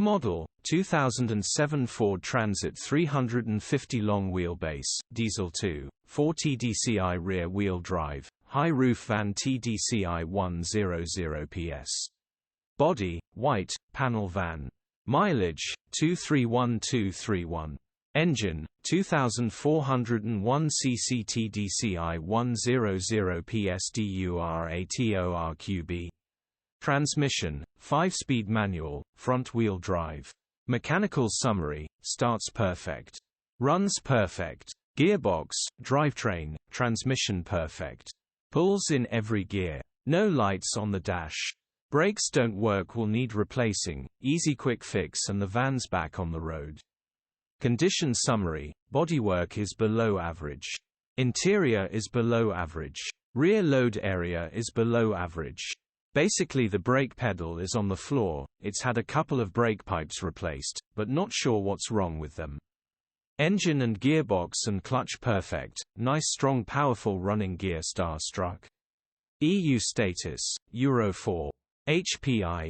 Model 2007 Ford Transit 350 long wheelbase, diesel 2, 4 TDCi rear wheel drive, high roof van TDCi 100ps. Body white, panel van. Mileage 231231. Engine 2401 cc TDCi 100ps DURATORQ-B. Transmission 5-speed manual, front-wheel drive. Mechanical summary: starts perfect, runs perfect. Gearbox, drivetrain, transmission perfect. Pulls in every gear. No lights on the dash. Brakes don't work, will need replacing. Easy quick fix and the van's back on the road. Condition summary: bodywork is below average. Interior is below average. Rear load area is below average. Basically the brake pedal is on the floor, it's had a couple of brake pipes replaced, but not sure what's wrong with them. Engine and gearbox and clutch perfect, nice strong powerful running gear starstruck. EU status, Euro 4. HPI,